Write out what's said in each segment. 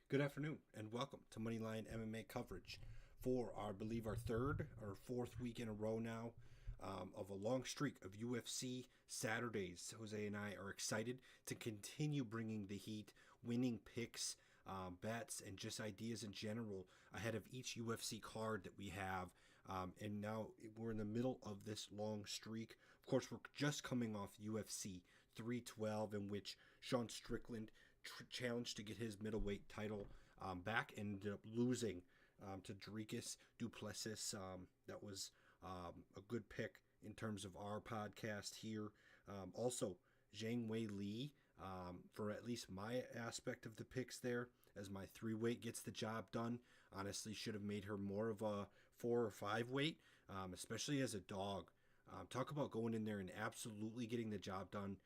Good afternoon, and welcome to Moneyline MMA coverage for our, I believe, our third or fourth week in a row now of a long streak of UFC Saturdays. Jose and I are excited to continue bringing the heat, winning picks, bets, and just ideas in general ahead of each UFC card that we have. And now we're in the middle of this long streak. Of course, we're just coming off UFC 312, in which Sean Strickland challenged to get his middleweight title back and ended up losing to Rodrigues Duplessis. That was a good pick in terms of our podcast here. Also, Zhang Wei Li, for at least my aspect of the picks there, as my 3-weight gets the job done. Honestly, should have made her more of a 4 or 5-weight, especially as a dog. Talk about going in there and absolutely getting the job done.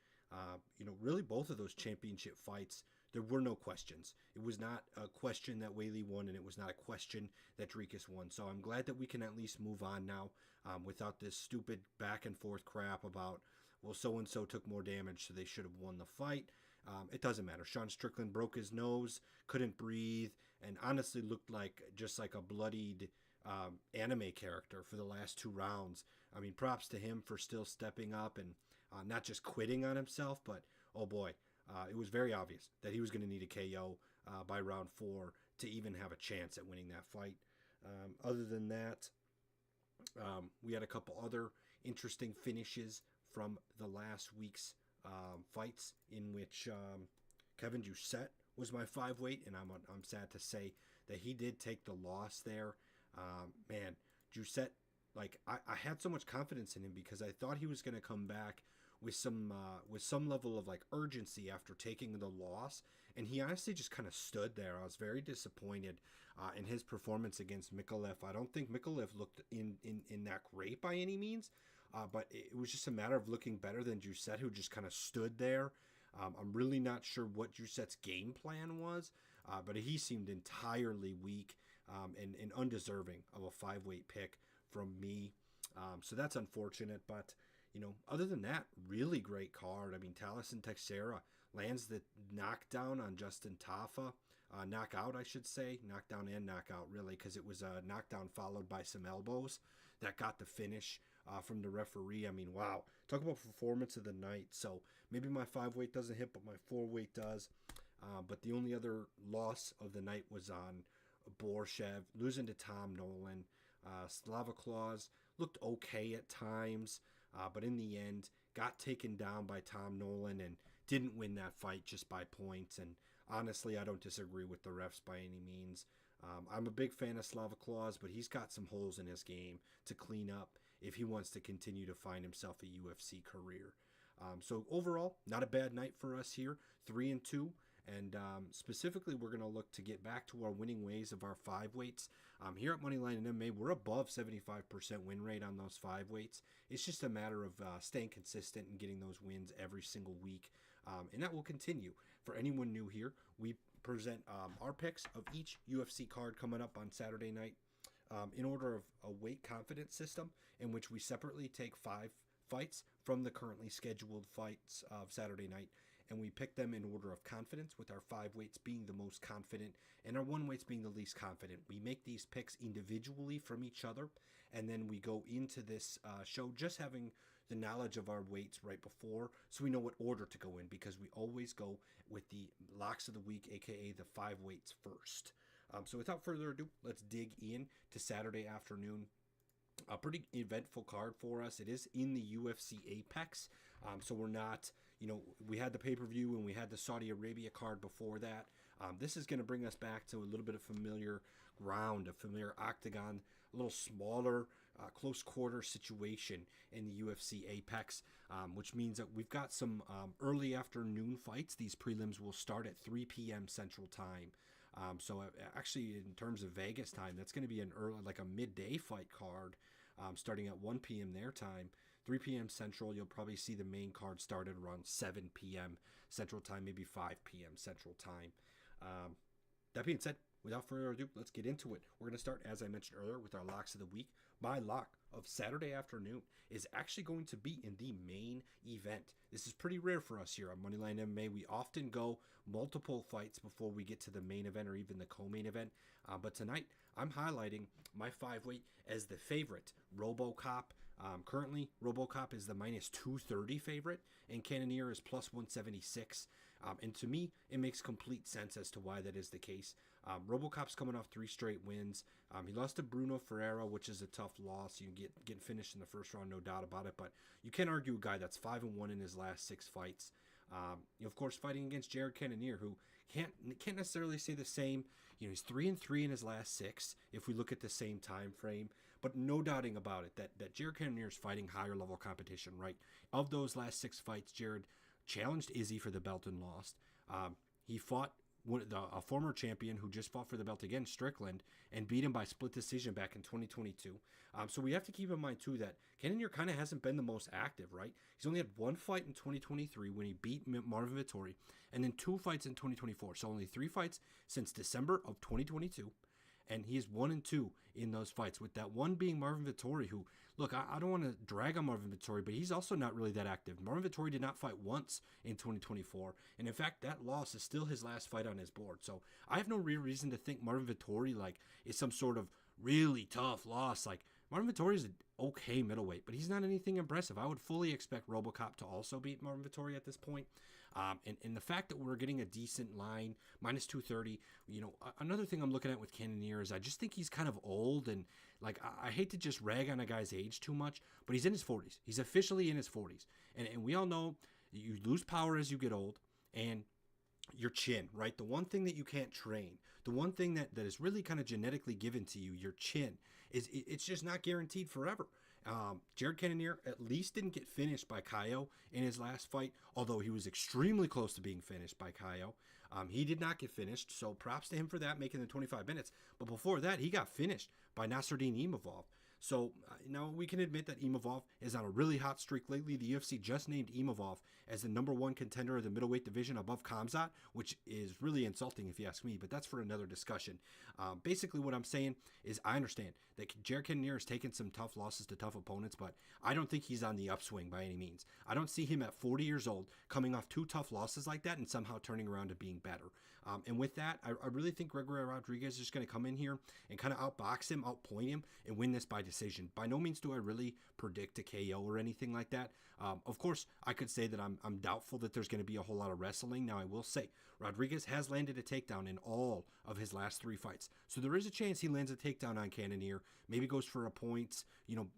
Really both of those championship fights, there were no questions. It was not a question that Whaley won, and it was not a question that Rodrigues won. So I'm glad that we can at least move on now without this stupid back and forth crap about, well, so-and-so took more damage, so they should have won the fight. It doesn't matter. Sean Strickland broke his nose, couldn't breathe, and honestly looked like just like a bloodied anime character for the last 2 rounds. I mean, props to him for still stepping up and not just quitting on himself, but oh boy, it was very obvious that he was going to need a KO by round 4 to even have a chance at winning that fight. Other than that, we had a couple other interesting finishes from the last week's fights, in which Kevin Doucette was my 5-weight, and I'm sad to say that he did take the loss there. Man, Doucette, like I had so much confidence in him because I thought he was going to come back with some level of like urgency after taking the loss, and he honestly just kind of stood there. I was very disappointed in his performance against Mikolev. I don't think Mikolev looked in that great by any means, but it was just a matter of looking better than Doucette, who just kind of stood there. I'm really not sure what Doucette's game plan was, but he seemed entirely weak and undeserving of a 5-weight pick from me. So that's unfortunate, but other than that, really great card. I mean, Talison Teixeira lands the knockdown on Justin Tafa. Knockout, I should say. Knockdown and knockout, really, because it was a knockdown followed by some elbows that got the finish from the referee. I mean, wow. Talk about performance of the night. So maybe my 5-weight doesn't hit, but my 4-weight does. But the only other loss of the night was on Borshev, losing to Tom Nolan. Slava Claus looked okay at times, but in the end got taken down by Tom Nolan and didn't win that fight just by points. And honestly, I don't disagree with the refs by any means. I'm a big fan of Slava Claus, but he's got some holes in his game to clean up if he wants to continue to find himself a UFC career. So overall, not a bad night for us here, 3-2. And specifically, we're going to look to get back to our winning ways of our 5-weights. Here at Moneyline and MMA, we're above 75% win rate on those 5-weights. It's just a matter of staying consistent and getting those wins every single week. And that will continue. For anyone new here, we present our picks of each UFC card coming up on Saturday night in order of a weight confidence system, in which we separately take 5 fights from the currently scheduled fights of Saturday night, and we pick them in order of confidence, with our 5-weights being the most confident and our 1-weights being the least confident. We make these picks individually from each other, and then we go into this show just having the knowledge of our weights right before, so we know what order to go in, because we always go with the locks of the week, aka the 5-weights first. So without further ado, let's dig in to Saturday afternoon. A pretty eventful card for us. It is in the UFC Apex, so we're not, we had the pay-per-view and we had the Saudi Arabia card before that. This is going to bring us back to a little bit of familiar ground, a familiar octagon, a little smaller, close quarter situation in the UFC Apex, which means that we've got some early afternoon fights. These prelims will start at 3 p.m. Central Time. So actually, in terms of Vegas time, that's going to be an early, like a midday fight card, starting at 1 p.m. their time, 3 p.m. Central. You'll probably see the main card started around 7 p.m. Central Time, maybe 5 p.m. Central Time. That being said, without further ado, let's get into it. We're going to start, as I mentioned earlier, with our locks of the week. My lock of Saturday afternoon is actually going to be in the main event. This is pretty rare for us here on Moneyline MMA. We often go multiple fights before we get to the main event or even the co-main event. But tonight, I'm highlighting my 5-weight as the favorite, RoboCop. Currently, RoboCop is the minus 230 favorite, and Cannonier is plus 176. And to me, it makes complete sense as to why that is the case. RoboCop's coming off 3 straight wins. He lost to Bruno Ferreira, which is a tough loss. You get finished in the first round, no doubt about it. But you can't argue a guy that's 5-1 in his last 6 fights. Of course, fighting against Jared Cannonier, who can't necessarily say the same. He's 3-3 in his last 6 if we look at the same time frame. But no doubting about it that Jared Cannonier is fighting higher level competition, right? Of those last 6 fights, Jared challenged Izzy for the belt and lost. He fought a former champion who just fought for the belt again, Strickland, and beat him by split decision back in 2022. So we have to keep in mind, too, that Cannonier kind of hasn't been the most active, right? He's only had 1 fight in 2023 when he beat Marvin Vettori, and then 2 fights in 2024. So only 3 fights since December of 2022. And he is 1-2 in those fights, with that one being Marvin Vettori, who, look, I don't want to drag on Marvin Vettori, but he's also not really that active. Marvin Vettori did not fight once in 2024, and in fact, that loss is still his last fight on his board. So I have no real reason to think Marvin Vettori is some sort of really tough loss. Marvin Vettori is an okay middleweight, but he's not anything impressive. I would fully expect RoboCop to also beat Marvin Vettori at this point. And the fact that we're getting a decent line, minus 230, another thing I'm looking at with Cannonier is I just think he's kind of old, and I hate to just rag on a guy's age too much, but he's in his 40s. He's officially in his 40s. And we all know you lose power as you get old, and your chin, right? The one thing that you can't train, the one thing that is really kind of genetically given to you, your chin, it's just not guaranteed forever. Jared Cannonier at least didn't get finished by Caio in his last fight, although he was extremely close to being finished by Caio. He did not get finished, so props to him for that, making the 25 minutes. But before that, he got finished by Nasruddin Imavov. So now we can admit that Imavov is on a really hot streak lately. The UFC just named Imavov as the #1 contender of the middleweight division above Khamzat, which is really insulting if you ask me, but that's for another discussion. Basically what I'm saying is I understand that Jared Cannonier has taken some tough losses to tough opponents, but I don't think he's on the upswing by any means. I don't see him at 40 years old coming off 2 tough losses like that and somehow turning around to being better. And with that, I really think Gregory Rodrigues is just going to come in here and kind of outbox him, outpoint him, and win this by decision. By no means do I really predict a KO or anything like that. Of course, I could say that I'm doubtful that there's going to be a whole lot of wrestling. Now, I will say, Rodrigues has landed a takedown in all of his last 3 fights. So there is a chance he lands a takedown on Cannonier, maybe goes for a point,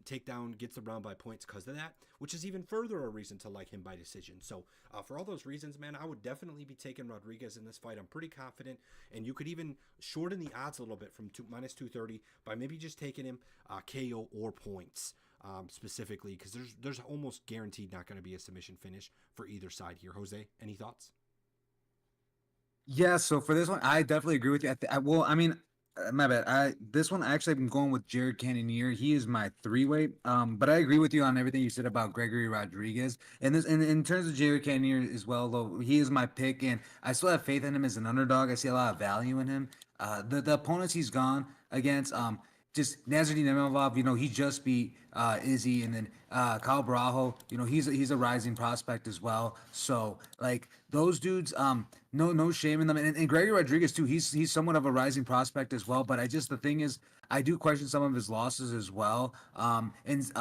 takedown, gets the round by points because of that, which is even further a reason to like him by decision. So for all those reasons, man, I would definitely be taking Rodrigues in this fight. I'm pretty confident, and you could even shorten the odds a little bit from minus 230 by maybe just taking him KO or points. Specifically, because there's almost guaranteed not going to be a submission finish for either side here. Jose, any thoughts? Yeah, so for this one, I definitely agree with you. My bad. This one actually I'm going with Jared Cannonier. He is my 3-weight. But I agree with you on everything you said about Gregory Rodrigues. And in terms of Jared Cannonier as well, though, he is my pick, and I still have faith in him as an underdog. I see a lot of value in him. The opponents he's gone against, just Nasruddin Imavov, he just beat Izzy, and then Kyle Barajo, he's a rising prospect as well. So those dudes, no shame in them, and Gregory Rodrigues too. He's somewhat of a rising prospect as well. But the thing is, I do question some of his losses as well. And it's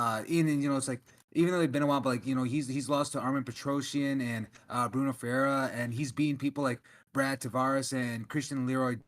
like, even though they've been a while, but he's lost to Armin Petrosyan and Bruno Ferreira, and he's beaten people like Brad Tavares and Christian Leroy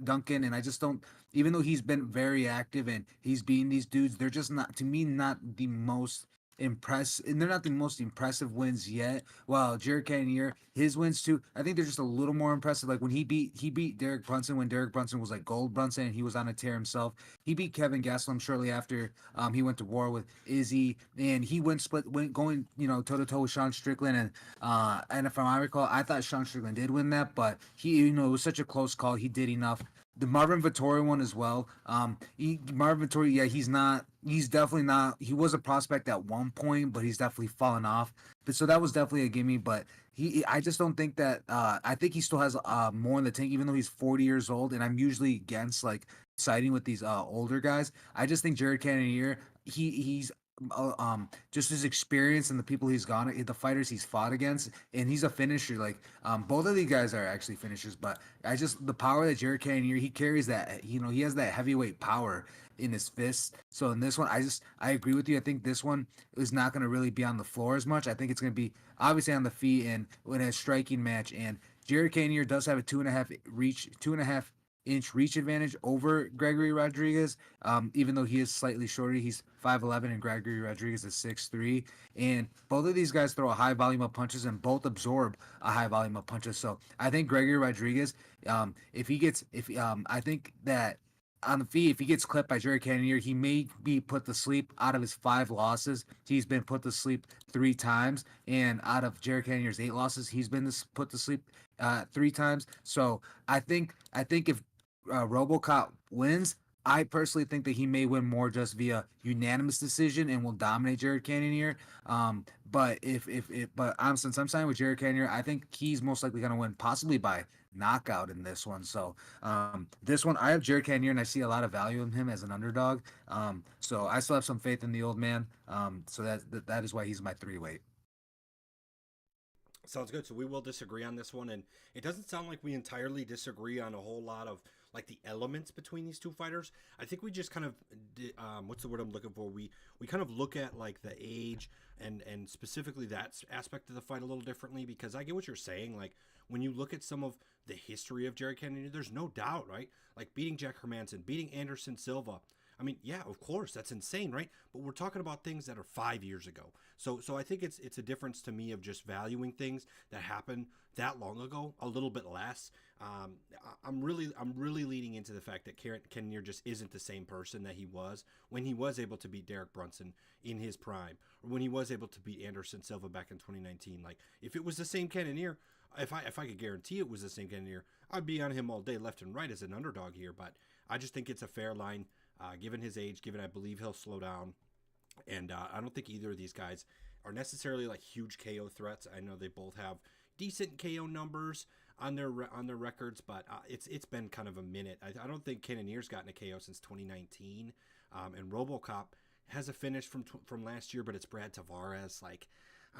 Duncan, and I just don't. Even though he's been very active and he's beating these dudes, they're just not, to me, not the most impressive, and they're not the most impressive wins yet. While Jared Cannonier, his wins too, I think they're just a little more impressive. Like when he beat Derek Brunson when Derek Brunson was like Gold Brunson and he was on a tear himself. He beat Kevin Gastelum shortly after he went to war with Izzy, and he went going toe to toe with Sean Strickland, and if I recall, I thought Sean Strickland did win that, but he it was such a close call. He did enough. The Marvin Vettori one as well. Marvin Vettori, yeah, he's not he's definitely not. He was a prospect at one point, but he's definitely fallen off. But so that was definitely a gimme. But I just don't think that. I think he still has more in the tank, even though he's 40 years old. And I'm usually against like siding with these older guys. I just think Jared Cannonier, he's just his experience and the people he's gone, the fighters he's fought against, and he's a finisher. Like both of these guys are actually finishers, but I just the power that Jared Cannonier he carries, that he has that heavyweight power in his fists. So in this one, I agree with you. I think this one is not going to really be on the floor as much. I think it's going to be obviously on the feet and in a striking match. And Jared Cannonier does have a 2.5 inch reach advantage over Gregory Rodrigues. Even though he is slightly shorter, he's 5'11", and Gregory Rodrigues is 6'3". And both of these guys throw a high volume of punches and both absorb a high volume of punches. So I think Gregory Rodrigues, I think that on the feet, if he gets clipped by Jared Cannonier, he may be put to sleep. Out of his 5 losses, he's been put to sleep 3 times, and out of Jared Cannonier's 8 losses, he's been put to sleep 3 times. So I think if RoboCop wins, I personally think that he may win more just via unanimous decision and will dominate Jared Cannonier. But since I'm signing with Jared Cannonier, I think he's most likely going to win, possibly by knockout in this one. So this one, I have Jared Cannonier, and I see a lot of value in him as an underdog. So I still have some faith in the old man. So that is why he's my 3 weight. Sounds good. So we will disagree on this one, and it doesn't sound like we entirely disagree on a whole lot of like the elements between these two fighters. I think we just kind of, what's the word I'm looking for? We kind of look at like the age and specifically that aspect of the fight a little differently, because I get what you're saying. Like when you look at some of the history of Jared Cannonier, there's no doubt, right? Like beating Jack Hermanson, beating Anderson Silva. I mean, yeah, of course, that's insane, right? But we're talking about things that are 5 years ago. So I think it's a difference to me of just valuing things that happened that long ago a little bit less. I'm really leaning into the fact that Cannonier just isn't the same person that he was when he was able to beat Derek Brunson in his prime, or when he was able to beat Anderson Silva back in 2019. Like if it was the same Cannonier, if I could guarantee it was the same Cannonier, I'd be on him all day, left and right, as an underdog here. But I just think it's a fair line. Given his age, given I believe he'll slow down, and I don't think either of these guys are necessarily like huge KO threats. I know they both have decent KO numbers on their records, but it's been kind of a minute. I don't think Cannonier's gotten a KO since 2019, and RoboCop has a finish from last year, but it's Brad Tavares. Like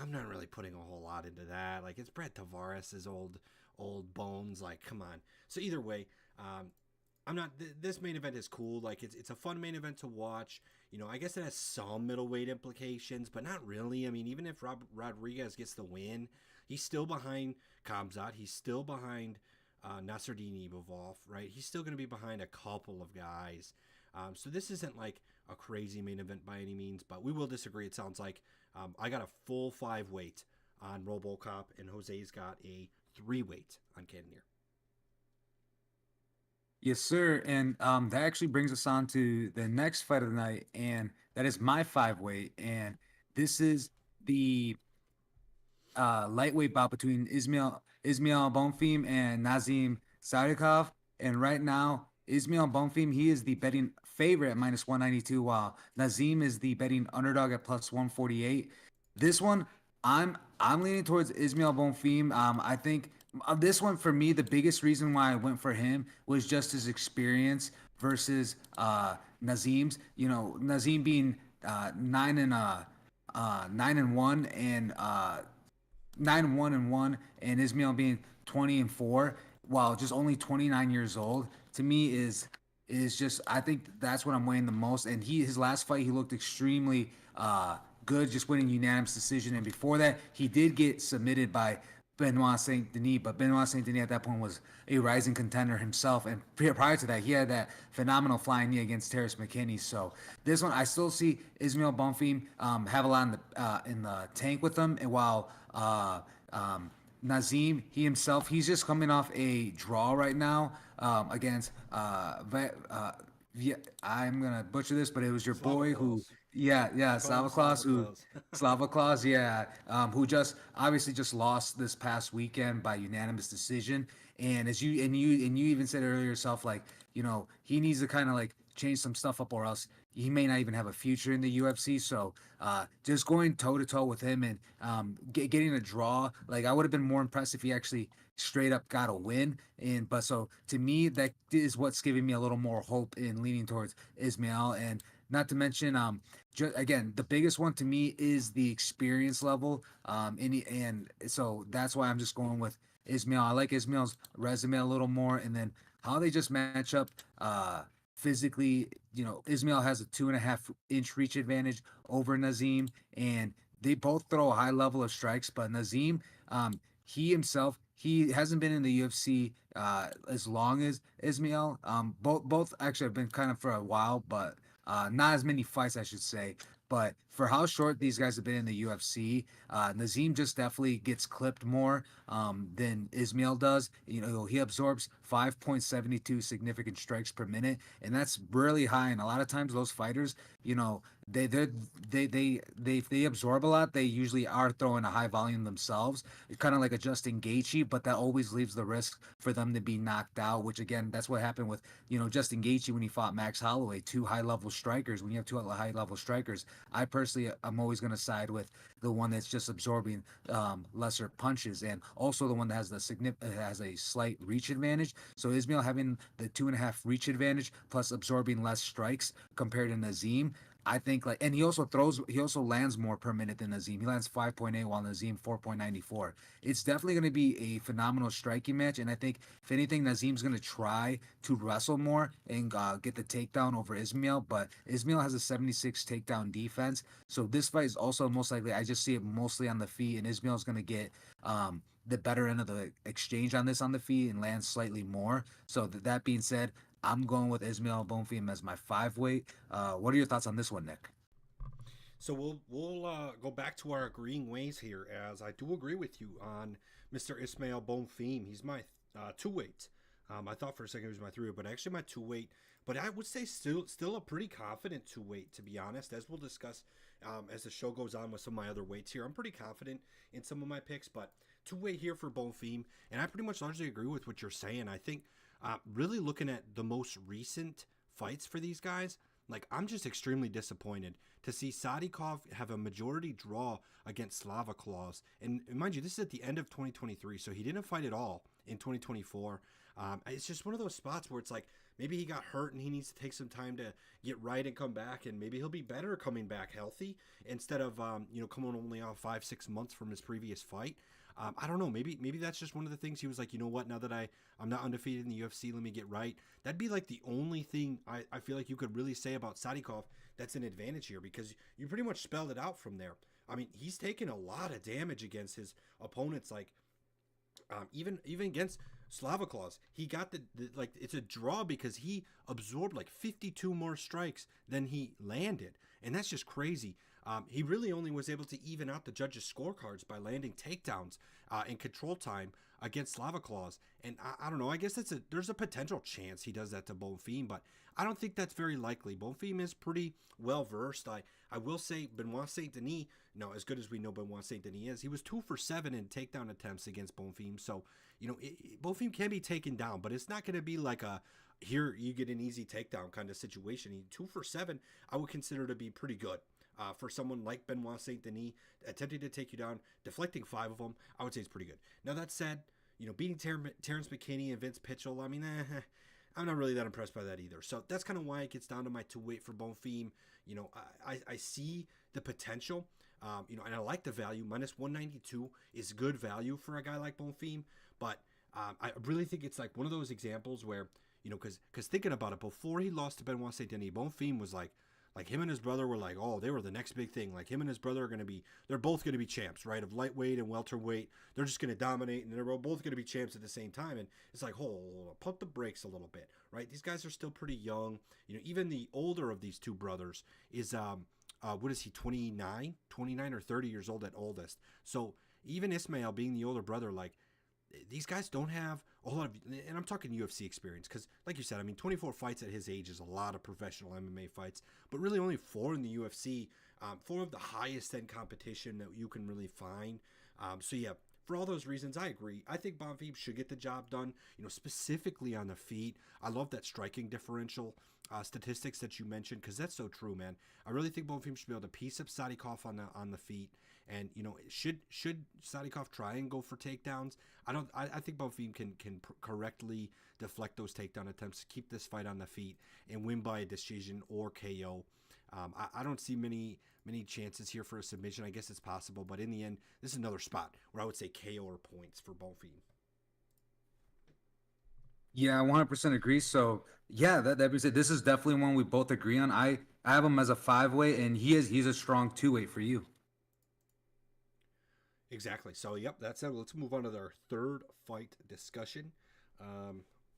I'm not really putting a whole lot into that. Like it's Brad Tavares' old bones. Like come on. So either way. I'm not. This main event is cool. Like it's a fun main event to watch. I guess it has some middleweight implications, but not really. I mean, even if Rodriguez gets the win, he's still behind Khamzat. He's still behind Nasruddin Ibovov, right? He's still going to be behind a couple of guys. So this isn't like a crazy main event by any means, but we will disagree. It sounds like I got a full 5 weight on RoboCop, and Jose's got a 3 weight on Cannonier. Yes, sir. And that actually brings us on to the next fight of the night, and that is my 5 weight. And this is the lightweight bout between Ismail Bonfim and Nazim Sadykhov. And right now, Ismail Bonfim, he is the betting favorite at -192, while Nazim is the betting underdog at +148. This one, I'm leaning towards Ismail Bonfim. I think this one for me, the biggest reason why I went for him was just his experience versus Nazim's. Nazim being 9-1 and 9-1 and Ismail being 20-4, while just only 29 years old. To me is just, I think that's what I'm weighing the most. And his last fight, he looked extremely good, just winning unanimous decision. And before that, he did get submitted by Benoit Saint Denis, but Benoit Saint Denis at that point was a rising contender himself. And prior to that, he had that phenomenal flying knee against Terrence McKinney. So this one, I still see Ismail Bonfim have a lot in the tank with him. And while Nazim, he's just coming off a draw right now against I'm gonna butcher this, but it was your Slava boy who, Claus. Slava Claus, Slava Claus, who just obviously just lost this past weekend by unanimous decision. And as you even said earlier yourself, like he needs to kind of like change some stuff up, or else he may not even have a future in the UFC. So just going toe to toe with him and getting a draw, like I would have been more impressed if he actually straight up got a win. And but so to me, that is what's giving me a little more hope in leaning towards Ismail. And not to mention, again, the biggest one to me is the experience level. And so that's why I'm just going with Ismail. I like Ismail's resume a little more, and then how they just match up physically. Ismail has a 2.5 inch reach advantage over Nazim, and they both throw a high level of strikes. But Nazim, he himself, he hasn't been in the UFC as long as Ismail. Both actually have been kind of for a while, but not as many fights, I should say. But for how short these guys have been in the UFC, Nazim just definitely gets clipped more than Ismail does. He absorbs 5.72 significant strikes per minute, and that's really high. And a lot of times, those fighters, they absorb a lot. They usually are throwing a high volume themselves, kind of like a Justin Gaethje, but that always leaves the risk for them to be knocked out. Which again, that's what happened with Justin Gaethje when he fought Max Holloway, two high level strikers. When you have two high level strikers, I personally I'm always going to side with the one that's just absorbing lesser punches, and also the one that has a slight reach advantage. So Ismail having the 2.5 reach advantage plus absorbing less strikes compared to Nazim, I think, and he also lands more per minute than Nazim. He lands 5.8 while Nazim 4.94. It's definitely going to be a phenomenal striking match, and I think if anything, Nazim's going to try to wrestle more and get the takedown over Ismail, but Ismail has a 76 takedown defense, so this fight is also most likely, I just see it mostly on the feet, and Ismail's going to get the better end of the exchange on the feet and land slightly more. So that being said, I'm going with Ismail Bonfim as my 5 weight. What are your thoughts on this one, Nick? So we'll go back to our agreeing ways here, as I do agree with you on Mr. Ismail Bonfim. He's my 2 weight. I thought for a second he was my 3 weight, but actually my 2 weight. But I would say still a pretty confident 2 weight, to be honest, as we'll discuss as the show goes on with some of my other weights here. I'm pretty confident in some of my picks, but 2 weight here for Bonfim, and I pretty much largely agree with what you're saying. I think really looking at the most recent fights for these guys, like I'm just extremely disappointed to see Sadikov have a majority draw against Slava Claus. And mind you, this is at the end of 2023, so he didn't fight at all in 2024. It's just one of those spots where it's like maybe he got hurt and he needs to take some time to get right and come back, and maybe he'll be better coming back healthy instead of coming only off 5-6 months from his previous fight. I don't know. Maybe that's just one of the things he was like, you know what? Now that I'm not undefeated in the UFC, let me get right. That'd be like the only thing I feel like you could really say about Sadikov that's an advantage here, because you pretty much spelled it out from there. I mean, he's taken a lot of damage against his opponents. Like even against Slava Claus, he got the like it's a draw because he absorbed like 52 more strikes than he landed, and that's just crazy. He really only was able to even out the judges' scorecards by landing takedowns in control time against Slava Claus. And I don't know, I guess there's a potential chance he does that to Bonfim, but I don't think that's very likely. Bonfim is pretty well versed. I will say Benoit Saint Denis, as good as we know Benoit Saint Denis is, he was 2 for 7 in takedown attempts against Bonfim. So, Bonfim can be taken down, but it's not going to be like a here you get an easy takedown kind of situation. 2 for 7, I would consider to be pretty good. For someone like Benoit Saint Denis, attempting to take you down, deflecting 5 of them, I would say it's pretty good. Now that said, beating Terrence McKinney and Vince Pitchell, I mean, I'm not really that impressed by that either. So that's kind of why it gets down to my 2 weight for Bonfim. I see the potential, and I like the value. Minus 192 is good value for a guy like Bonfim, but I really think it's like one of those examples where, because thinking about it, before he lost to Benoit Saint Denis, Bonfim was like him and his brother were like, oh, they were the next big thing. Like him and his brother they're both going to be champs, right? Of lightweight and welterweight. They're just going to dominate, and they're both going to be champs at the same time. And it's like, hold on, pump the brakes a little bit, right? These guys are still pretty young. Even the older of these two brothers is, what is he, 29 or 30 years old at oldest. So even Ismail being the older brother, like, these guys don't have a whole lot of, and I'm talking UFC experience, because like you said, I mean, 24 fights at his age is a lot of professional MMA fights, but really only 4 in the UFC, 4 of the highest end competition that you can really find. So yeah, for all those reasons, I agree. I think Bonfim should get the job done, specifically on the feet. I love that striking differential statistics that you mentioned because that's so true, man. I really think Bonfim should be able to piece up Sadikov on the feet. And should Sadikov try and go for takedowns? I think Bonfim can correctly deflect those takedown attempts, keep this fight on the feet, and win by a decision or KO. I don't see many chances here for a submission. I guess it's possible, but in the end, this is another spot where I would say KO or points for Bonfim. Yeah, I 100% agree. So yeah, that being said, this is definitely one we both agree on. I have him as a 5-weight, and he's a strong 2-weight for you. Exactly. So, yep, that's it. Let's move on to our third fight discussion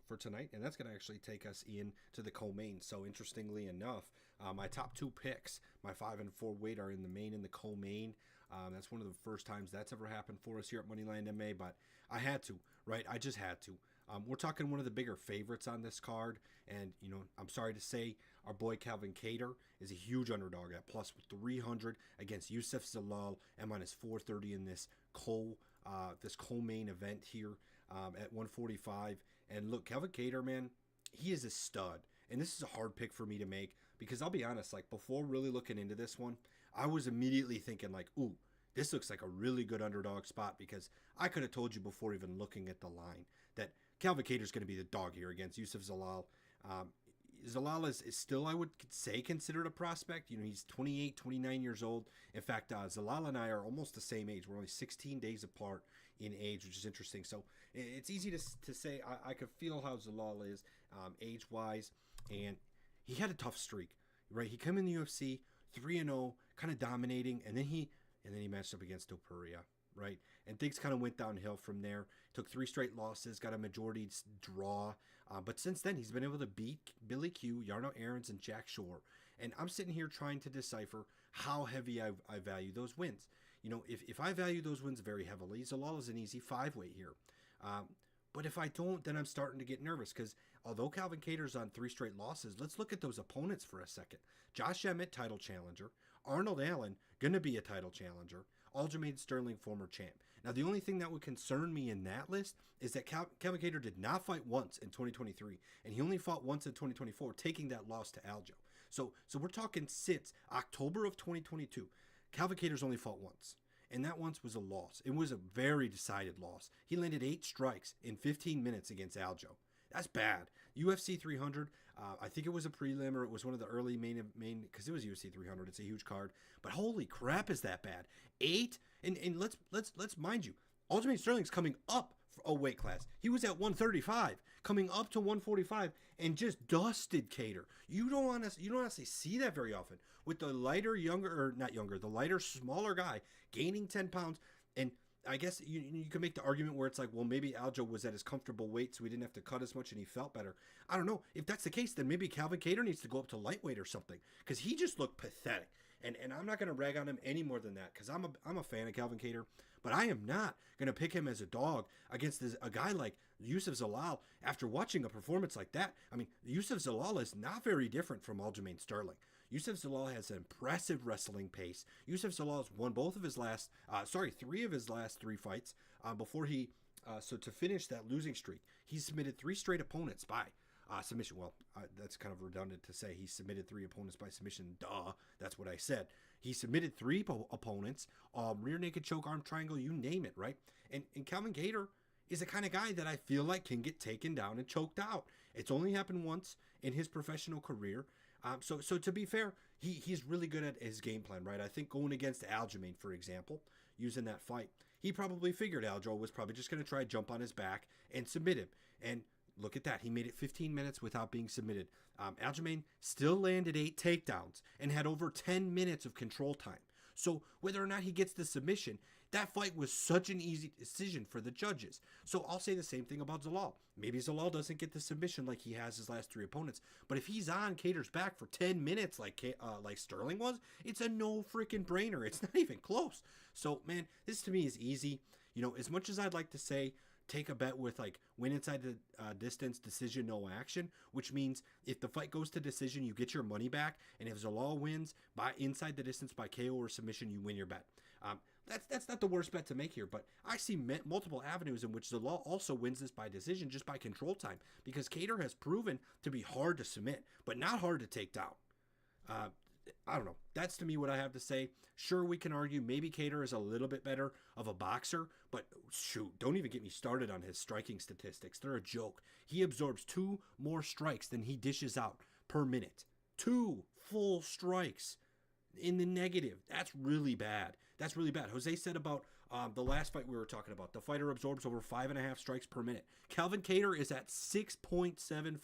for tonight, and that's going to actually take us into the co-main. So, interestingly enough, my top two picks, my 5 and 4 weight, are in the main and the co-main. That's one of the first times that's ever happened for us here at Moneyline MMA, but I had to, right? I just had to. We're talking one of the bigger favorites on this card, and I'm sorry to say, our boy Calvin Kattar is a huge underdog at plus 300 against Youssef Zalal and minus 430 in this co-main event here at 145. And look, Calvin Kattar, man, he is a stud, and this is a hard pick for me to make because I'll be honest, like before really looking into this one, I was immediately thinking like, ooh, this looks like a really good underdog spot because I could have told you before even looking at the line that Calvin Kattar is going to be the dog here against Youssef Zalal. Zalal is still, I would say, considered a prospect. He's 28, 29 years old. In fact, Zalal and I are almost the same age. We're only 16 days apart in age, which is interesting. So it's easy to say. I could feel how Zalal is age-wise, and he had a tough streak, right? He came in the UFC 3-0, kind of dominating, and then he matched up against Topuria, right? And things kind of went downhill from there. Took 3 straight losses, got a majority draw. But since then, he's been able to beat Billy Q, Yarno Aarons, and Jack Shore. And I'm sitting here trying to decipher how heavy I value those wins. If I value those wins very heavily, Zalal is an easy 5-weight here. But if I don't, then I'm starting to get nervous because although Calvin Kattar's on 3 straight losses, let's look at those opponents for a second. Josh Emmett, title challenger. Arnold Allen, going to be a title challenger. Aljamain Sterling, former champ. Now, the only thing that would concern me in that list is that Calvin Kattar did not fight once in 2023, and he only fought once in 2024, taking that loss to Aljo. So we're talking since October of 2022, Calvin Kattar's only fought once, and that once was a loss. It was a very decided loss. He landed 8 strikes in 15 minutes against Aljo. That's bad. UFC 300, I think it was a prelim or it was one of the early main because it was UFC 300. It's a huge card, but holy crap, is that bad? 8 and let's mind you, Aljamain Sterling's coming up a weight class. He was at 135, coming up to 145, and just dusted Kattar. You don't honestly see that very often with the lighter, the lighter, smaller guy gaining 10 pounds. And I guess you can make the argument where it's like, well, maybe Aljo was at his comfortable weight, so he didn't have to cut as much and he felt better. I don't know. If that's the case, then maybe Calvin Kattar needs to go up to lightweight or something because he just looked pathetic. And I'm not going to rag on him any more than that because I'm a fan of Calvin Kattar, but I am not going to pick him as a dog against a guy like Youssef Zalal after watching a performance like that. I mean, Youssef Zalal is not very different from Aljamain Sterling. Youssef Zalal has an impressive wrestling pace. Youssef Zalal has won 3 of his last 3 fights before he, to finish that losing streak, he submitted 3 straight opponents by submission. Well, that's kind of redundant to say he submitted 3 opponents by submission. Duh, that's what I said. He submitted 3 opponents, rear naked choke, arm triangle, you name it, right? And Calvin Kattar is the kind of guy that I feel like can get taken down and choked out. It's only happened once in his professional career. So to be fair, he's really good at his game plan, right? I think going against Aljamain, for example, using that fight, he probably figured Aljo was probably just going to try to jump on his back and submit him. And look at that. He made it 15 minutes without being submitted. Aljamain still landed 8 takedowns and had over 10 minutes of control time. So whether or not he gets the submission, that fight was such an easy decision for the judges. So I'll say the same thing about Zalal. Maybe Zalal doesn't get the submission like he has his last 3 opponents, but if he's on Kattar's back for 10 minutes like Sterling was, it's a no freaking brainer. It's not even close. So man, this to me is easy. As much as I'd like to say take a bet with like win inside the distance, decision, no action, which means if the fight goes to decision, you get your money back, and if Zalal wins by inside the distance by KO or submission, you win your bet. That's not the worst bet to make here, but I see multiple avenues in which Zalal also wins this by decision just by control time, because Kattar has proven to be hard to submit, but not hard to take down. I don't know. That's to me what I have to say. Sure, we can argue maybe Kattar is a little bit better of a boxer, but shoot, don't even get me started on his striking statistics. They're a joke. He absorbs 2 more strikes than he dishes out per minute. 2 full strikes in the negative. That's really bad. That's really bad. Jose said about the last fight we were talking about, the fighter absorbs over 5.5 strikes per minute. Calvin Kattar is at 6.75.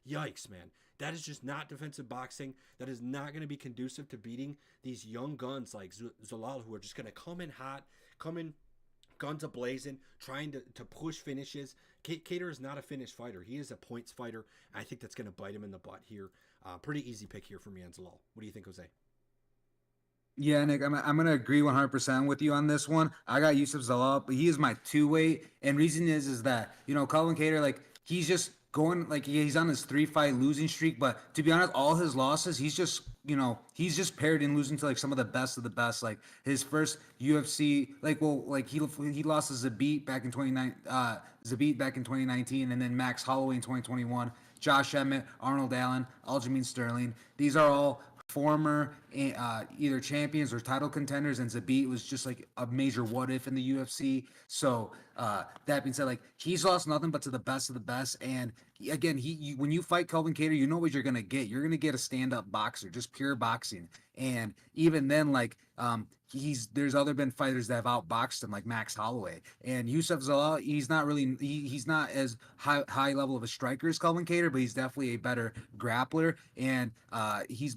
Yikes, man. That is just not defensive boxing. That is not going to be conducive to beating these young guns like Zalal, who are just going to come in hot, come in guns a-blazing, trying to push finishes. Kattar is not a finished fighter. He is a points fighter. I think that's going to bite him in the butt here. Pretty easy pick here for me on Zalal. What do you think, Jose? Yeah, Nick, I'm gonna agree 100% with you on this one. I got Yusuf Zalal, but he is my 2-weight, and reason is that Calvin Kattar, like, he's just going, like, he's on his 3-fight losing streak, but to be honest, all his losses, he's just paired in losing to like some of the best. Like his first UFC, he lost to Zabit back in 2019, and then Max Holloway in 2021. Josh Emmett, Arnold Allen, Aljamain Sterling. These are all former either champions or title contenders, and Zabit was just like a major what if in the UFC. So that being said, like, he's lost nothing but to the best of the best. And again, when you fight Calvin Kattar, you know what you're gonna get. You're gonna get a stand-up boxer, just pure boxing. And even then, like, there's been fighters that have outboxed him, like Max Holloway and Yusuf Zalal. He's not as high level of a striker as Calvin Kattar, but he's definitely a better grappler. And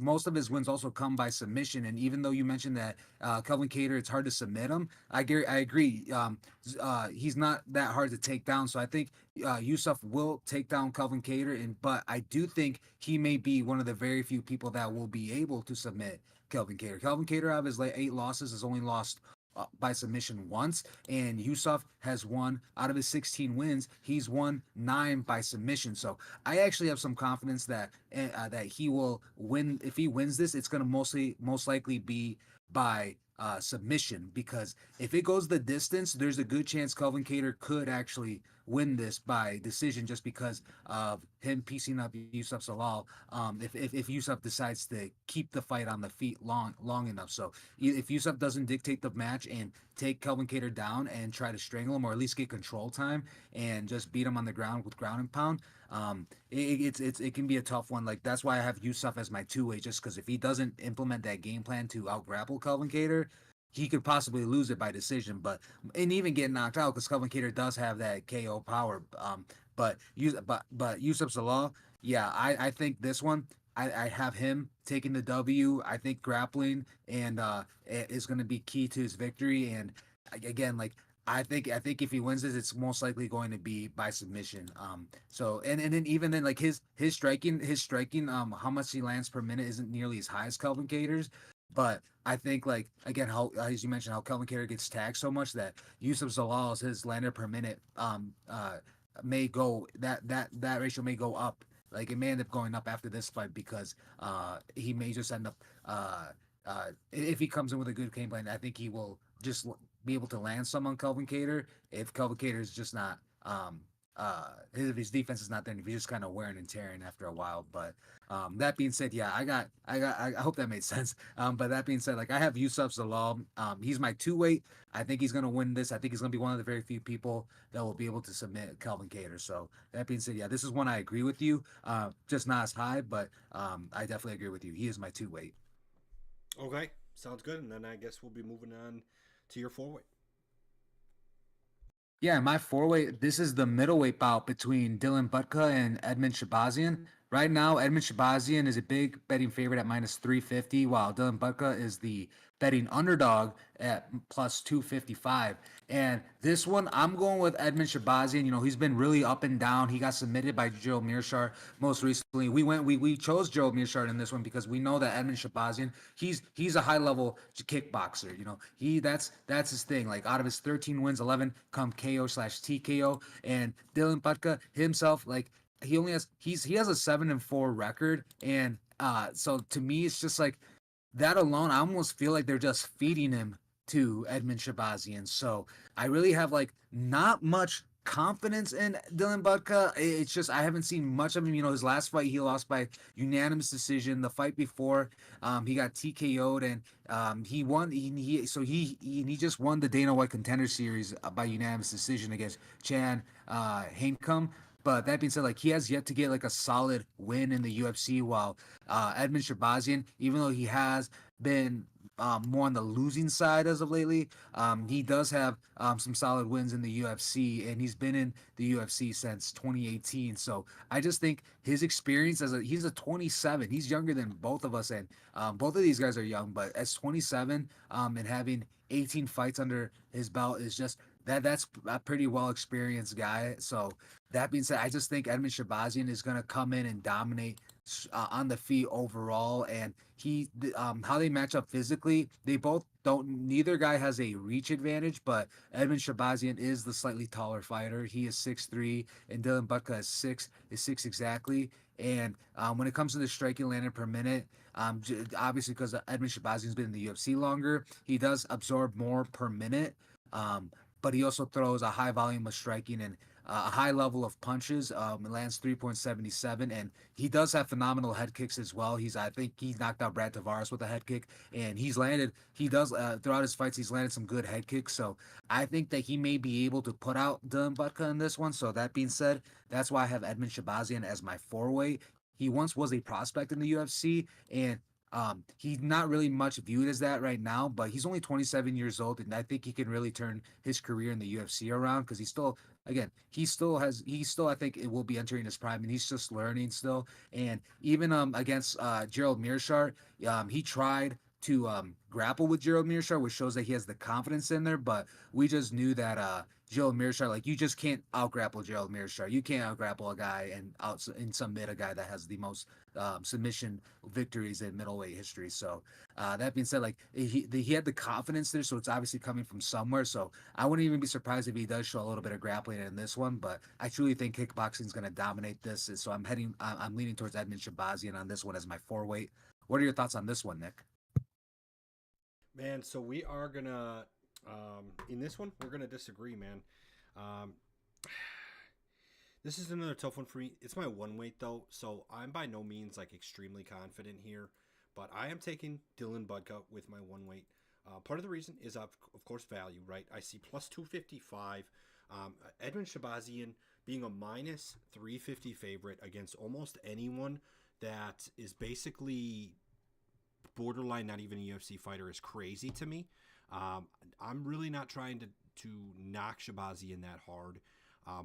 most of his wins also come by submission. And even though you mentioned that Calvin Kattar, it's hard to submit him, I agree. He's not that hard to take down. So I think Yusuf will take down Calvin Kattar, but I do think he may be one of the very few people that will be able to submit Calvin Kattar. Calvin Kattar, out of his 8 losses, has only lost by submission once, and Yusuf has won out of his 16 wins. He's won 9 by submission. So I actually have some confidence that he will win. If he wins this, it's going to most likely be by submission, because if it goes the distance, there's a good chance Calvin Kattar could actually win this by decision, just because of him piecing up Yusuf Zalal. If Yusuf decides to keep the fight on the feet long enough, so if Yusuf doesn't dictate the match and take Calvin Kattar down and try to strangle him, or at least get control time and just beat him on the ground with ground and pound, it can be a tough one. Like, that's why I have Yusuf as my 2-way, just because if he doesn't implement that game plan to out-grapple Calvin Kattar, he could possibly lose it by decision, and even get knocked out, because Calvin Kattar does have that KO power. But Yusuf Zalal, yeah, I think this one, I have him taking the W. I think grappling and is going to be key to his victory. And again, like, I think if he wins this, it's most likely going to be by submission. So and then even then, like, his striking, how much he lands per minute isn't nearly as high as Calvin Kattar's. But I think, like, again, how, as you mentioned, how Calvin Kattar gets tagged so much, that Yusuf Zalal's, his lander per minute may go, that ratio may go up. Like, it may end up going up after this fight, because he may just end up if he comes in with a good game plan, I think he will just be able to land some on Calvin Kattar. If Calvin Kattar is just not his defense is not there, and if he's just kind of wearing and tearing after a while. But that being said, yeah, I hope that made sense. But that being said, like, I have Yusuf Zalal. He's my 2-weight. I think he's gonna win this. I think he's gonna be one of the very few people that will be able to submit Calvin Kattar. So that being said, yeah, this is one I agree with you. Just not as high, but I definitely agree with you. He is my 2-weight. Okay, sounds good. And then I guess we'll be moving on to your 4-weight. Yeah, my 4-weight, this is the middleweight bout between Dylan Butka and Edmund Shabazian. Right now, Edmund Shabazian is a big betting favorite at minus 350, while Dylan Butka is the betting underdog at plus 255. And this one, I'm going with Edmund Shabazian. You know, he's been really up and down. He got submitted by Gerald Mearshart most recently. We chose Gerald Mearshart in this one because we know that Edmund Shabazian, he's a high level kickboxer. You know, that's his thing. Like out of his 13 wins, 11 come KO/TKO. And Dylan Butka himself, like he has a 7-4 record, and so to me it's just like that alone. I almost feel like they're just feeding him to Edmund Shabazian. So I really have like not much confidence in Dylan Budka. It's just I haven't seen much of him. You know, his last fight he lost by unanimous decision. The fight before, he got TKO'd, and he won. He just won the Dana White Contender Series by unanimous decision against Chan Hankam. But that being said, like he has yet to get like a solid win in the UFC, while Edmund Shabazian, even though he has been more on the losing side as of lately, he does have some solid wins in the UFC, and he's been in the UFC since 2018. So I just think his experience he's a 27, he's younger than both of us, and both of these guys are young, but as 27 and having 18 fights under his belt is just that's a pretty well experienced guy. So that being said, I just think Edmund Shabazian is going to come in and dominate on the feet overall. And how they match up physically, they both don't. Neither guy has a reach advantage, but Edmund Shabazian is the slightly taller fighter. He is 6'3", and Dylan Butka is six exactly. And when it comes to the striking landed per minute, obviously because Edmund Shabazian's been in the UFC longer, he does absorb more per minute. But he also throws a high volume of striking and a high level of punches. Lands 3.77, and he does have phenomenal head kicks as well. I think he knocked out Brad Tavares with a head kick, and he does throughout his fights, he's landed some good head kicks. So I think that he may be able to put out Dylan Butka in this one. So that being said, that's why I have Edmund Shabazian as my four-way. He once was a prospect in the UFC, and he's not really much viewed as that right now, but he's only 27 years old, and I think he can really turn his career in the UFC around because he still I think it will be entering his prime, and he's just learning still. And even against Gerald Mearshart, he tried to grapple with Gerald Mearshart, which shows that he has the confidence in there. But we just knew that Gerald Mearshart, like you just can't out grapple Gerald Mearshart. You can't out grapple a guy and out in submit a guy that has the most submission victories in middleweight history. So that being said, like he had the confidence there, so it's obviously coming from somewhere. So I wouldn't even be surprised if he does show a little bit of grappling in this one. But I truly think kickboxing is going to dominate this. So I'm leaning towards Edmund Shabazian on this one as my four weight. What are your thoughts on this one, Nick? Man, so we are gonna in this one we're gonna disagree, man. Um, this is another tough one for me. It's my one weight though, so I'm by no means like extremely confident here, but I am taking Dylan Budka with my one weight. Part of the reason is of course value, right? I see plus 255. Edmund Shabazian being a minus 350 favorite against almost anyone that is basically borderline not even a UFC fighter is crazy to me. I'm really not trying to knock Shabazian that hard,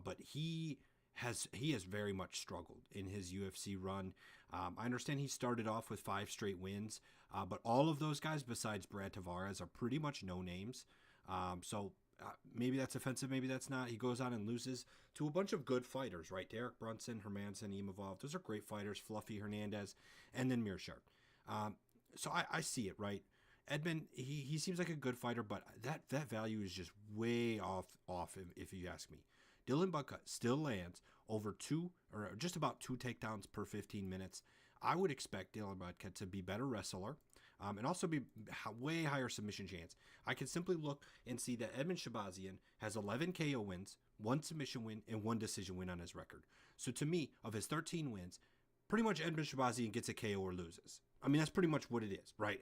but he has very much struggled in his UFC run. I understand he started off with 5 straight wins, but all of those guys besides Brad Tavares are pretty much no names. So maybe that's offensive, maybe that's not. He goes on and loses to a bunch of good fighters, right? Derek Brunson, Hermanson, Imavov. Those are great fighters. Fluffy Hernandez, and then Mearshart. So I see it, right? Edmund, he seems like a good fighter, but that value is just way off if you ask me. Dylan Butka still lands over 2 or just about 2 takedowns per 15 minutes. I would expect Dylan Butka to be better wrestler, and also be way higher submission chance. I can simply look and see that Edmund Shabazian has 11 KO wins, 1 submission win, and 1 decision win on his record. So to me, of his 13 wins, pretty much Edmund Shabazian gets a KO or loses. I mean, that's pretty much what it is, right?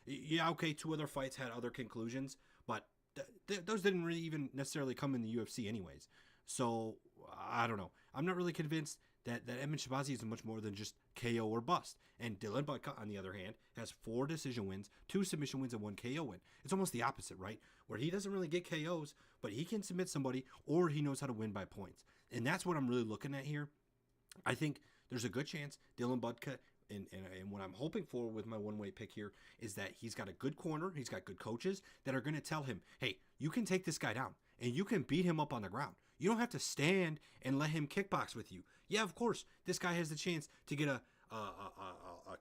Yeah, okay, 2 other fights had other conclusions, but those didn't really even necessarily come in the UFC anyways. So, I don't know. I'm not really convinced that Edmund Shabazian is much more than just KO or bust. And Dylan Butka, on the other hand, has 4 decision wins, 2 submission wins, and 1 KO win. It's almost the opposite, right? Where he doesn't really get KOs, but he can submit somebody, or he knows how to win by points. And that's what I'm really looking at here. I think there's a good chance Dylan Budka, and what I'm hoping for with my one-weight pick here is that he's got a good corner, he's got good coaches that are going to tell him, hey, you can take this guy down and you can beat him up on the ground. You don't have to stand and let him kickbox with you. Yeah, of course, this guy has the chance to get a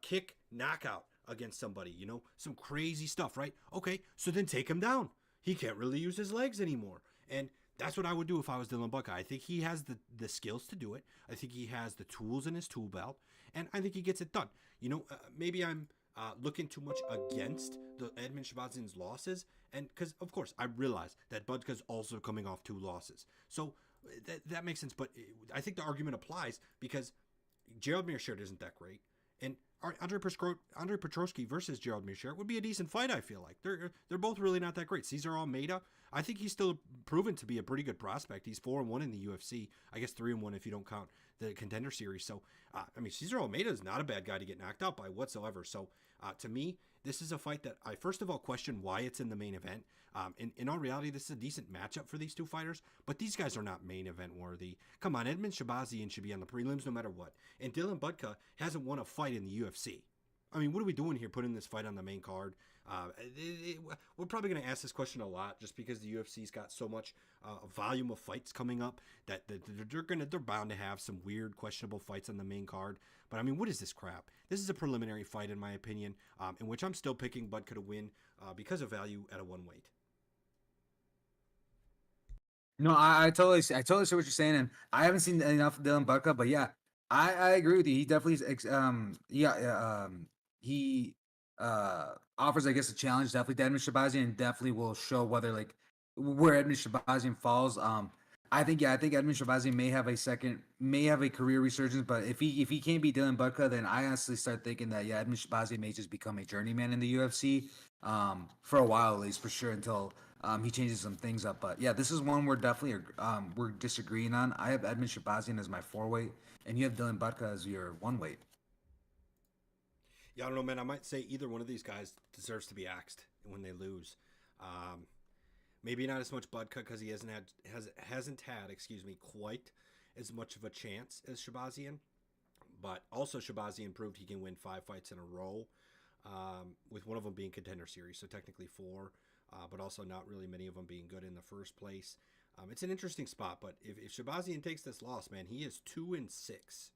kick knockout against somebody, some crazy stuff, right? Okay, so then take him down. He can't really use his legs anymore. And that's what I would do if I was Dylan Buckeye. I think he has the skills to do it. I think he has the tools in his tool belt, and I think he gets it done. Maybe I'm looking too much against the Edmen Shahbazyan's losses, and because of course I realize that Budka's also coming off 2 losses, so that makes sense. But I think the argument applies because Gerald Meerschaert isn't that great, and Andre Petroski versus Gerald Meerschaert would be a decent fight. I feel like they're both really not that great. Cesar Almeida, I think he's still proven to be a pretty good prospect. He's 4-1 in the UFC. I guess 3-1 if you don't count the Contender Series. So Cesar Almeida is not a bad guy to get knocked out by whatsoever. So to me, this is a fight that I first of all question why it's in the main event. In all reality, this is a decent matchup for these 2 fighters, but these guys are not main event worthy. Come on, Edmen Shahbazyan should be on the prelims no matter what. And Dylan Budka hasn't won a fight in the UFC. I mean, what are we doing here putting this fight on the main card? We're probably going to ask this question a lot just because the UFC's got so much volume of fights coming up that they're bound to have some weird, questionable fights on the main card. But I mean, what is this crap? This is a preliminary fight, in my opinion, in which I'm still picking Budka to win because of value at a 1 weight. No, I totally see what you're saying, and I haven't seen enough of Dylan Bucka, but yeah, I agree with you. He definitely he offers, I guess, a challenge definitely to Edmen Shahbazyan, and definitely will show whether like where Edmen Shahbazyan falls. I think Edmen Shahbazyan may have a career resurgence, but if he can't beat Dylan Bucka, then I honestly start thinking that Edmen Shahbazyan may just become a journeyman in the UFC for a while at least, for sure, until he changes some things up. But yeah, this is one we're definitely we're disagreeing on. I have Edmen Shahbazyan as my 4 weight, and you have Dylan Bucka as your 1 weight. Yeah, I don't know, man. I might say either one of these guys deserves to be axed when they lose. Maybe not as much Budka because he hasn't had quite as much of a chance as Shahbazyan. But also Shahbazyan proved he can win 5 fights in a row, with one of them being Contender Series, so technically 4, but also not really many of them being good in the first place. It's an interesting spot, but if Shahbazyan takes this loss, man, he is 2-6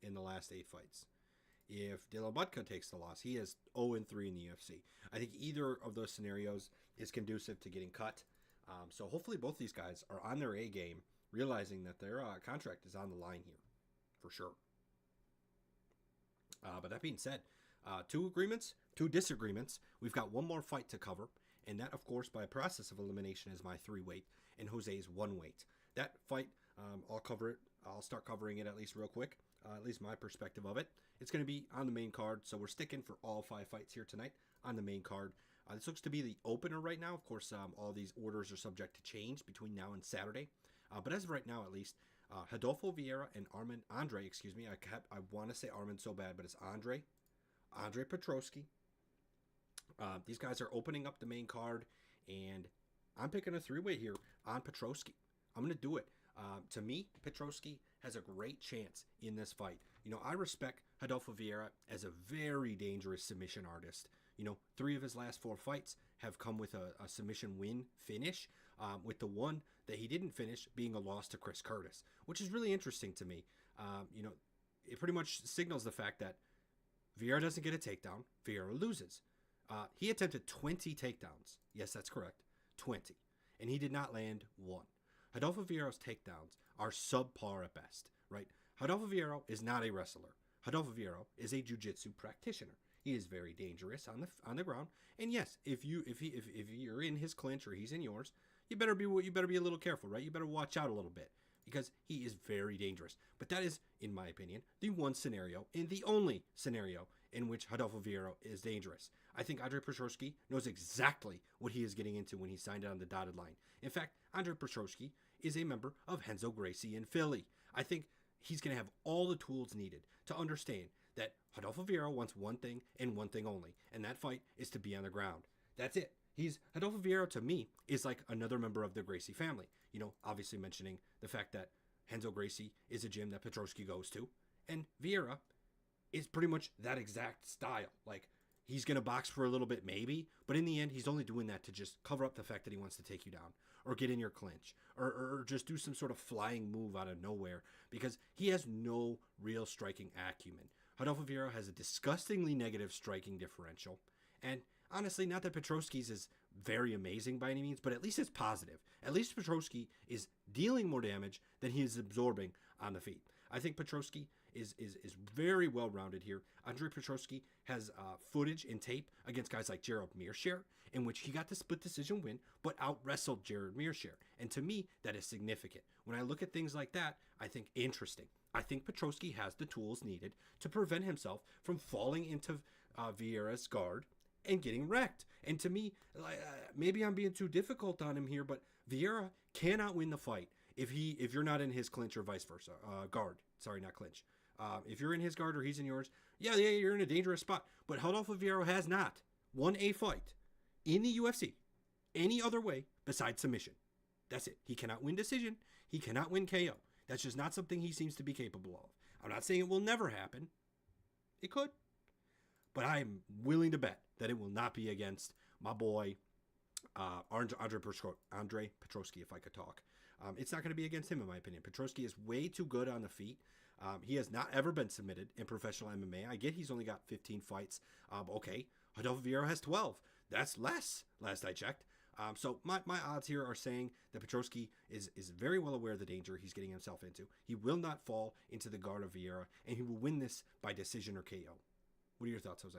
in the last 8 fights. If Dylan Budka takes the loss, he is 0-3 in the UFC. I think either of those scenarios is conducive to getting cut. So hopefully both these guys are on their A game, realizing that their contract is on the line here, for sure. But that being said, 2 agreements, 2 disagreements. We've got one more fight to cover, and that, of course, by process of elimination is my 3 weight and Jose's 1 weight. That fight, I'll cover it. I'll start covering it at least real quick, at least my perspective of it. It's going to be on the main card, so we're sticking for all 5 fights here tonight on the main card. This looks to be the opener right now. Of course, all these orders are subject to change between now and Saturday. But as of right now, at least, Rodolfo Vieira and Andre, I want to say Armand so bad, but it's Andre Petroski. These guys are opening up the main card, and I'm picking a 3-way here on Petroski. I'm going to do it. To me, Petroski has a great chance in this fight. I respect Rodolfo Vieira as a very dangerous submission artist. 3 of his last 4 fights have come with a submission win finish, with the one that he didn't finish being a loss to Chris Curtis, which is really interesting to me. It pretty much signals the fact that Vieira doesn't get a takedown, Vieira loses. He attempted 20 takedowns. Yes, that's correct. 20. And he did not land 1. Rodolfo Vieira's takedowns are subpar at best, right? Rodolfo Vieira is not a wrestler. Rodolfo Vieira is a jiu-jitsu practitioner. He is very dangerous on the ground. And yes, if you're in his clinch or he's in yours, you better be a little careful, right? You better watch out a little bit because he is very dangerous. But that is, in my opinion, the one scenario and the only scenario in which Rodolfo Vieira is dangerous. I think Andre Petroski knows exactly what he is getting into when he signed it on the dotted line. In fact, Andre Petroski is a member of Renzo Gracie in Philly. I think he's going to have all the tools needed to understand that Rodolfo Vieira wants one thing and one thing only, and that fight is to be on the ground. That's it. Rodolfo Vieira, to me, is like another member of the Gracie family. Obviously mentioning the fact that Renzo Gracie is a gym that Petroski goes to, And Vieira is pretty much that exact style. Like, he's going to box for a little bit, maybe, but in the end, he's only doing that to just cover up the fact that he wants to take you down or get in your clinch or just do some sort of flying move out of nowhere because he has no real striking acumen. Rodolfo Vieira has a disgustingly negative striking differential. And honestly, not that Petrosky's is very amazing by any means, but at least it's positive. At least Petrosky is dealing more damage than he is absorbing on the feet. I think Petrosky is very well rounded here. Andre Petrosky has footage and tape against guys like Gerald Meerschaert, in which he got the split decision win, but out wrestled Jared Meerschaert. And to me, that is significant. When I look at things like that, I think interesting. I think Petrosky has the tools needed to prevent himself from falling into Vieira's guard and getting wrecked. And to me, maybe I'm being too difficult on him here, but Vieira cannot win the fight if you're not in his clinch or vice versa. Guard, sorry, not clinch. If you're in his guard or he's in yours, yeah, you're in a dangerous spot. But Rodolfo Vieira has not won a fight in the UFC any other way besides submission. That's it. He cannot win decision. He cannot win KO. That's just not something he seems to be capable of. I'm not saying it will never happen. It could. But I'm willing to bet that it will not be against my boy Andre Petrosky, if I could talk. It's not going to be against him, in my opinion. Petrosky is way too good on the feet. He has not ever been submitted in professional MMA. I get he's only got 15 fights. Okay, Rodolfo Vieira has 12. That's less, last I checked. So my odds here are saying that Petrosky is very well aware of the danger he's getting himself into. He will not fall into the guard of Vieira, and he will win this by decision or KO. What are your thoughts, Jose?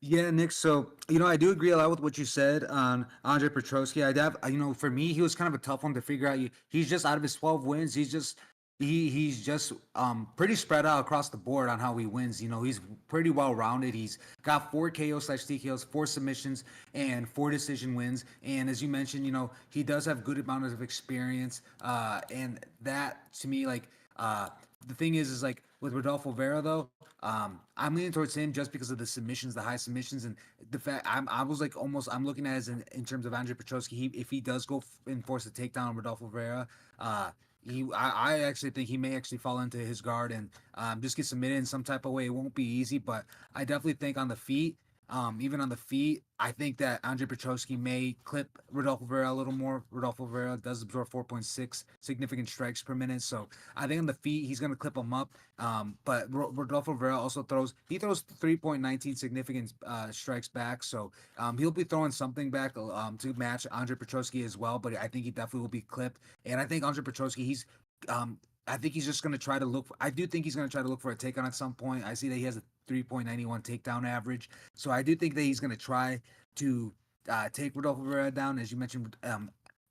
Yeah, Nick. So, I do agree a lot with what you said on Andre Petrosky. For me, he was kind of a tough one to figure out. He's just out of his 12 wins. He's just pretty spread out across the board on how he wins. He's pretty well rounded. He's got 4 KO/TKOs, 4 submissions, and 4 decision wins. And as you mentioned, he does have good amount of experience. And that to me, the thing is like with Rodolfo Vera though, I'm leaning towards him just because of the submissions, the high submissions, and the fact I'm looking at it in terms of Andre Petrosky. If he does go and force a takedown on Rodolfo Vera, I actually think he may actually fall into his guard and just get submitted in some type of way. It won't be easy, but I definitely think on the feet, even on the feet, I think that Andre Petrosky may clip Rodolfo Vera a little more. Rodolfo Vera does absorb 4.6 significant strikes per minute, so I think on the feet he's going to clip him up. But Rodolfo Vera also throws 3.19 significant strikes back, so he'll be throwing something back to match Andre Petrosky as well. But I think he definitely will be clipped, and I think Andre Petrosky I think he's just going to try to look. I do think he's going to try to look for a takedown at some point. I see that he has a 3.91 takedown average, so I do think that he's going to try to take Rodolfo Vera down. As you mentioned,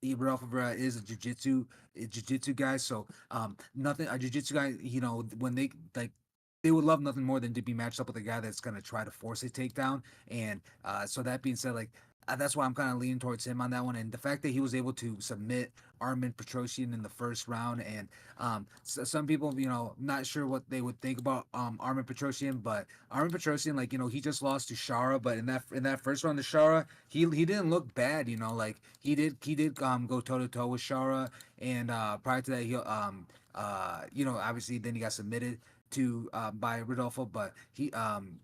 Rodolfo Vera is a jiu-jitsu guy, so nothing a jiu-jitsu guy. When they would love nothing more than to be matched up with a guy that's going to try to force a takedown. And so that being said, that's why I'm kind of leaning towards him on that one. And the fact that he was able to submit Armen Petrosyan in the first round, and some people, not sure what they would think about Armen Petrosyan, but Armen Petrosyan, he just lost to Shara, but in that first round to Shara, he didn't look bad, he did go toe to toe with Shara, and prior to that, he obviously then he got submitted to by Rodolfo, but Armen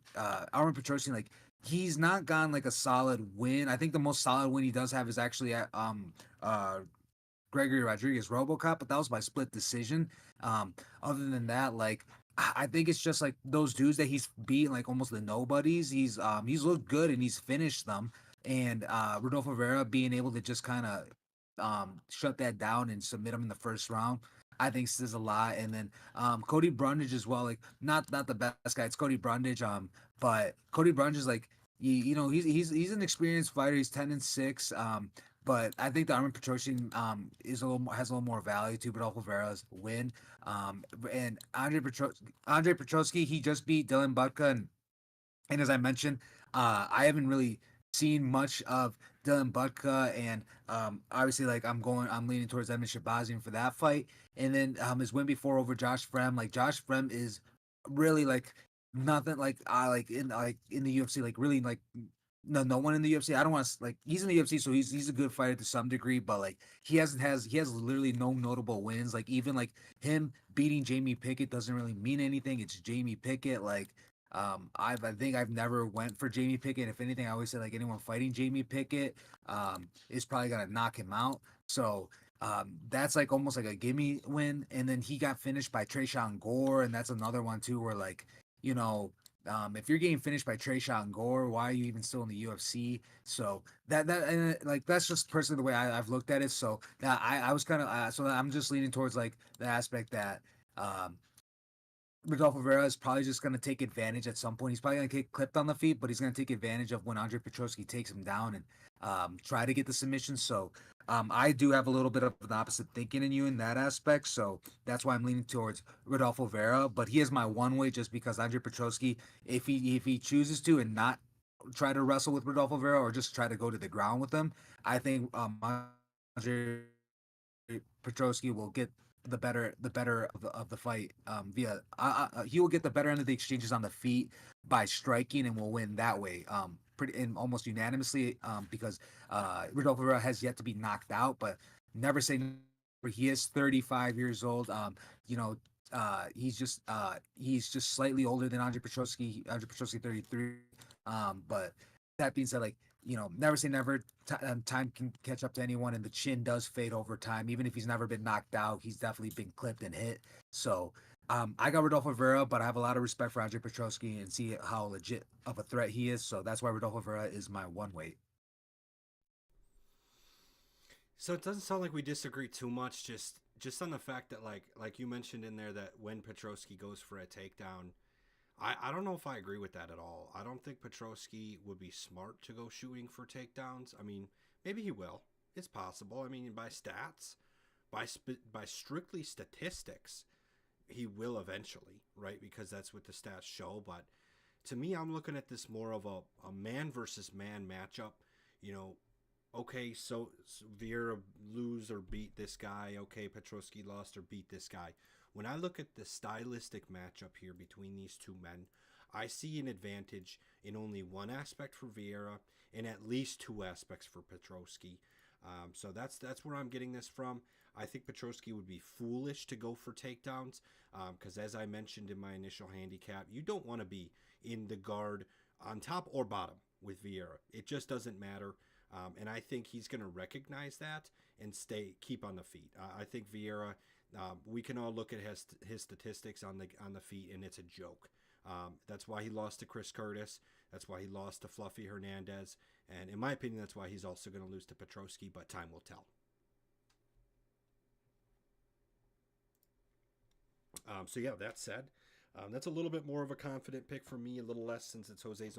Petrosyan, he's not gotten a solid win. I think the most solid win he does have is actually at Gregory Rodrigues RoboCop, but that was by split decision. Other than that, I think it's just those dudes that he's beaten almost the nobodies. He's looked good and he's finished them. And Rodolfo Vera being able to just kind of shut that down and submit him in the first round, I think says a lot. And then Cody Brundage as well, not the best guy. It's Cody Brundage. But Cody Brundage is he's an experienced fighter. He's 10-6. But I think the Armen Petrosyan has a little more value to Rodolfo Vera's win. And Andre Petrosky, he just beat Dylan Butka, and as I mentioned, I haven't really seen much of Dylan Butka, and obviously I'm leaning towards Edmen Shahbazyan for that fight. And then his win before over Josh Frem, Josh Frem is really nothing in the UFC, really No, no one in the UFC. I don't want to like he's in the UFC, so he's a good fighter to some degree, but like he has literally no notable wins. Like even like him beating Jamie Pickett doesn't really mean anything. It's Jamie Pickett. Like I think I've never went for Jamie Pickett. If anything, I always say like anyone fighting Jamie Pickett is probably gonna knock him out. So that's like almost like a gimme win. And then he got finished by Trayshawn Gore, and that's another one too where like you know if you're getting finished by Trayshawn Gore, why are you even still in the UFC? So that and like that's just personally the way I've looked at it. So that I was kind of so I'm just leaning towards like the aspect that um, Rodolfo Vera is probably just going to take advantage at some point. He's probably going to get clipped on the feet, but he's going to take advantage of when Andre Petroski takes him down and try to get the submission. So I do have a little bit of the opposite thinking in you in that aspect. So that's why I'm leaning towards Rodolfo Vera. But he is my one way just because Andre Petroski, if he chooses to and not try to wrestle with Rodolfo Vera or just try to go to the ground with him, I think Andre Petroski will get the better of the fight via he will get the better end of the exchanges on the feet by striking and will win that way pretty and almost unanimously because Rodolfo Vera has yet to be knocked out, but never say never. He is 35 years old. You know, he's just slightly older than Andre Petroski. Andre Petroski 33. But that being said, like never say never. Time can catch up to anyone, and the chin does fade over time. Even if he's never been knocked out, he's definitely been clipped and hit. So I got Rodolfo Vera, but I have a lot of respect for Andre Petroski and see how legit of a threat he is. So that's why Rodolfo Vera is my one weight. So it doesn't sound like we disagree too much. Just on the fact that like you mentioned in there that when Petrosky goes for a takedown, I don't know if I agree with that at all. I don't think Petrosky would be smart to go shooting for takedowns. I mean, maybe he will. It's possible. I mean, by stats, by strictly statistics, he will eventually, right? Because that's what the stats show. But to me, I'm looking at this more of a man versus man matchup. You know, okay, so Vieira lose or beat this guy. Okay, Petrosky lost or beat this guy. When I look at the stylistic matchup here between these two men, I see an advantage in only one aspect for Vieira and at least two aspects for Petrosky. So that's where I'm getting this from. I think Petrosky would be foolish to go for takedowns because, as I mentioned in my initial handicap, you don't want to be in the guard on top or bottom with Vieira. It just doesn't matter. And I think he's going to recognize that and keep on the feet. I think Vieira. We can all look at his statistics on the feet, and it's a joke. That's why he lost to Chris Curtis. That's why he lost to Fluffy Hernandez. And in my opinion, that's why he's also going to lose to Petrosky, but time will tell. So yeah, that said, that's a little bit more of a confident pick for me, a little less since it's Jose's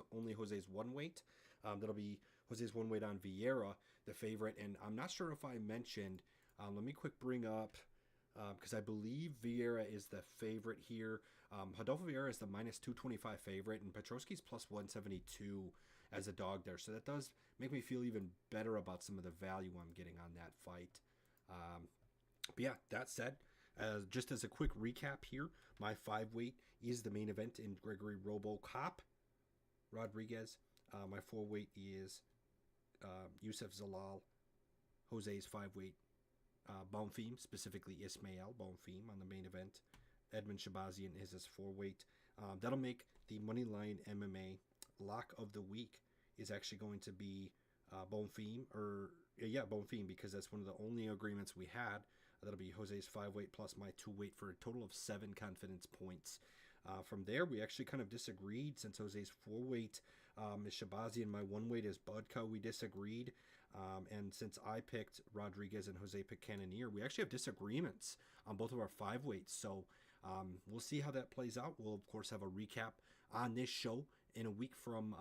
one weight. That'll be Jose's one weight on Vieira, the favorite. And I'm not sure if I mentioned, let me quick bring up, because I believe Vieira is the favorite here. Rodolfo Vieira is the minus 225 favorite, and Petrosky's plus 172 as a dog there. So that does make me feel even better about some of the value I'm getting on that fight. But yeah, that said, just as a quick recap here, my 5 weight is the main event in Gregory RoboCop Rodrigues. My 4 weight is Yusuf Zalal, Jose's 5 weight Bonfim, specifically Ismail Bonfim on the main event. Edmund Shabazian is his 4 weight. That'll make the Moneyline MMA lock of the week is actually going to be Bonfim, Bonfim, because that's one of the only agreements we had. That'll be Jose's 5 weight plus my 2 weight for a total of 7 confidence points. From there, we actually kind of disagreed since Jose's 4 weight is Shabazian. My 1 weight is Budka. We disagreed. And since I picked Rodrigues and Jose picked Cannonier, we actually have disagreements on both of our 5 weights. So we'll see how that plays out. We'll, of course, have a recap on this show in a week from,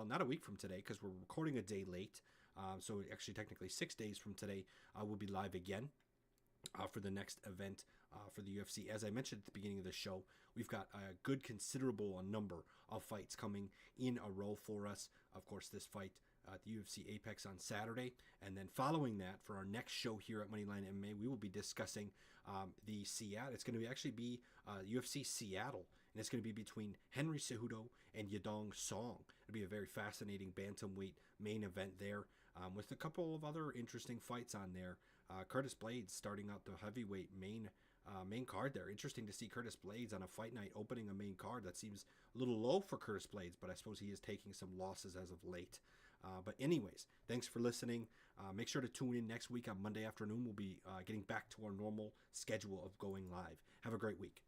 not a week from today because we're recording a day late. So actually, technically 6 days from today, we'll be live again for the next event for the UFC. As I mentioned at the beginning of the show, we've got a good considerable number of fights coming in a row for us. Of course, this fight at the UFC Apex on Saturday. And then following that, for our next show here at Moneyline MMA, we will be discussing the Seattle. It's going to actually be UFC Seattle. and it's going to be between Henry Cejudo and Yadong Song. It'll be a very fascinating bantamweight main event there, with a couple of other interesting fights on there. Curtis Blades starting out the heavyweight main card there. Interesting to see Curtis Blades on a fight night opening a main card. That seems a little low for Curtis Blades, but I suppose he is taking some losses as of late. But anyways, thanks for listening. Make sure to tune in next week on Monday afternoon. We'll be getting back to our normal schedule of going live. Have a great week.